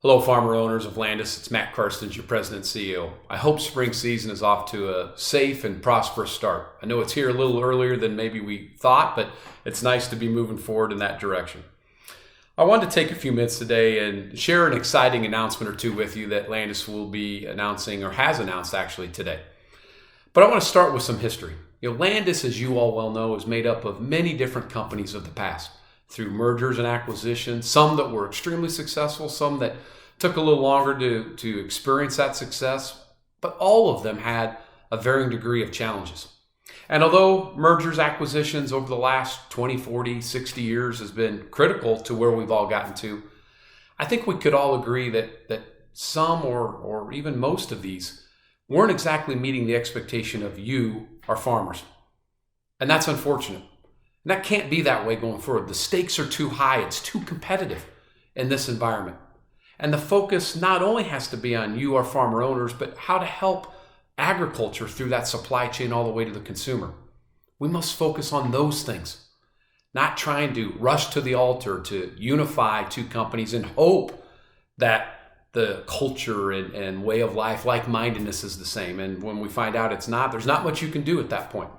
Hello, farmer owners of Landis. It's Matt Carstens, your president and CEO. I hope spring season is off to a safe and prosperous start. I know it's here a little earlier than maybe we thought, but it's nice to be moving forward in that direction. I wanted to take a few minutes today and share an exciting announcement or two with you that Landis will be announcing, or has announced actually today. But I want to start with some history. Landis, as you all well know, is made up of many different companies of the past, through mergers and acquisitions, some that were extremely successful, some that took a little longer to experience that success, but all of them had a varying degree of challenges. And although mergers, acquisitions over the last 20, 40, 60 years has been critical to where we've all gotten to, I think we could all agree that some or even most of these weren't exactly meeting the expectation of you, our farmers. And that's unfortunate. And that can't be that way going forward. The stakes are too high. It's too competitive in this environment. And the focus not only has to be on you, our farmer owners, but how to help agriculture through that supply chain all the way to the consumer. We must focus on those things, not trying to rush to the altar to unify two companies and hope that the culture and way of life, like-mindedness is the same. And when we find out it's not, there's not much you can do at that point.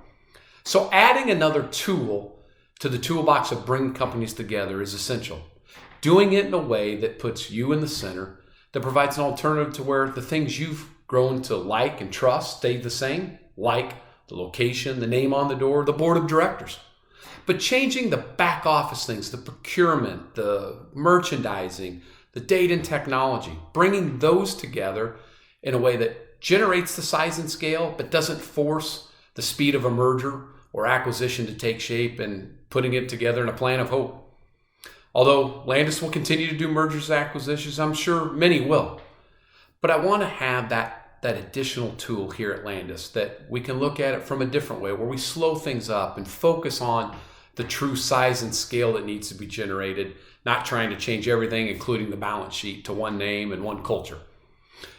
So adding another tool to the toolbox of bringing companies together is essential. Doing it in a way that puts you in the center, that provides an alternative to where the things you've grown to like and trust stay the same, like the location, the name on the door, the board of directors. But changing the back office things, the procurement, the merchandising, the data and technology, bringing those together in a way that generates the size and scale, but doesn't force the speed of a merger or acquisition to take shape, and putting it together in a plan of hope. Although Landis will continue to do mergers and acquisitions, I'm sure many will. But I want to have that additional tool here at Landis that we can look at it from a different way, where we slow things up and focus on the true size and scale that needs to be generated, not trying to change everything, including the balance sheet, to one name and one culture.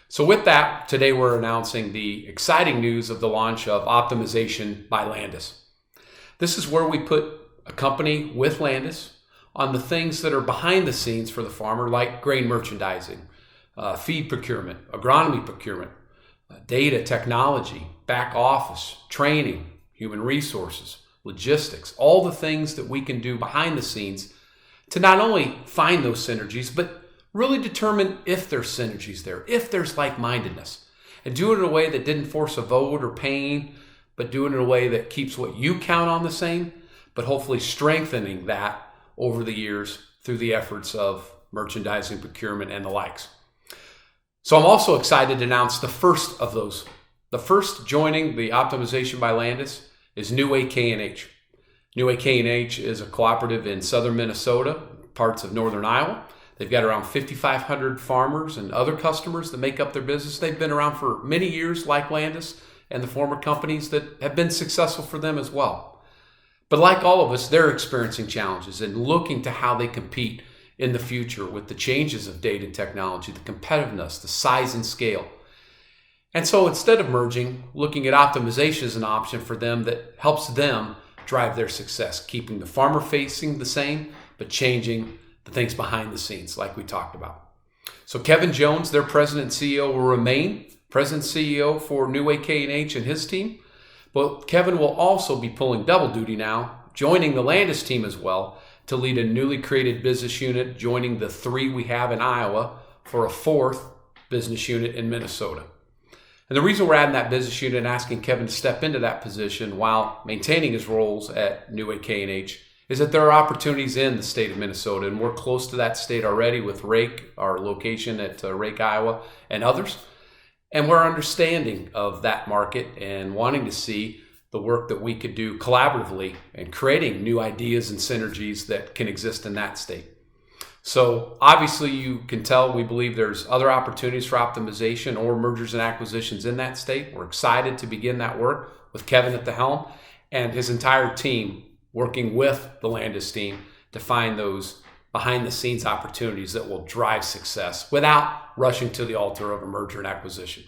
So with that, today we're announcing the exciting news of the launch of Optimization by Landis. This is where we put a company with Landis on the things that are behind the scenes for the farmer, like grain merchandising, feed procurement, agronomy procurement, data, technology, back office, training, human resources, logistics, all the things that we can do behind the scenes to not only find those synergies, but really determine if there's synergies there, if there's like-mindedness, and do it in a way that didn't force a vote or pain, but do it in a way that keeps what you count on the same, but hopefully strengthening that over the years through the efforts of merchandising, procurement, and the likes. So I'm also excited to announce the first of those. The first joining the Optimization by Landis is NuWay-K&H. NuWay-K&H is a cooperative in southern Minnesota, parts of northern Iowa. They've got around 5,500 farmers and other customers that make up their business. They've been around for many years, like Landis and the former companies that have been successful for them as well. But like all of us, they're experiencing challenges and looking to how they compete in the future with the changes of data and technology, the competitiveness, the size and scale. And so instead of merging, looking at optimization as an option for them that helps them drive their success, keeping the farmer facing the same, but changing the things behind the scenes like we talked about. So Kevin Jones, their president and CEO, will remain president and CEO for NuWay-K&H and his team. But Kevin will also be pulling double duty now, joining the Landis team as well, to lead a newly created business unit, joining the 3 we have in Iowa for a 4th business unit in Minnesota. And the reason we're adding that business unit and asking Kevin to step into that position while maintaining his roles at NuWay-K&H is that there are opportunities in the state of Minnesota, and we're close to that state already with Rake, our location at Rake, Iowa, and others. And we're understanding of that market and wanting to see the work that we could do collaboratively and creating new ideas and synergies that can exist in that state. So obviously you can tell we believe there's other opportunities for optimization or mergers and acquisitions in that state. We're excited to begin that work with Kevin at the helm and his entire team working with the Landis team to find those behind the scenes opportunities that will drive success without rushing to the altar of a merger and acquisition.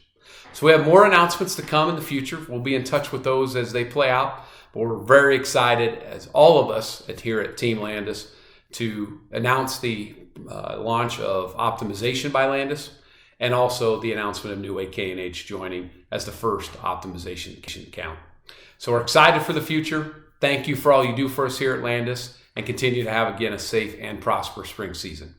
So we have more announcements to come in the future. We'll be in touch with those as they play out, but we're very excited, as all of us here at Team Landis, to announce the launch of optimization by Landis, and also the announcement of NuWay-K&H joining as the first optimization account. So we're excited for the future. Thank you for all you do for us here at Landis, and continue to have, again, a safe and prosperous spring season.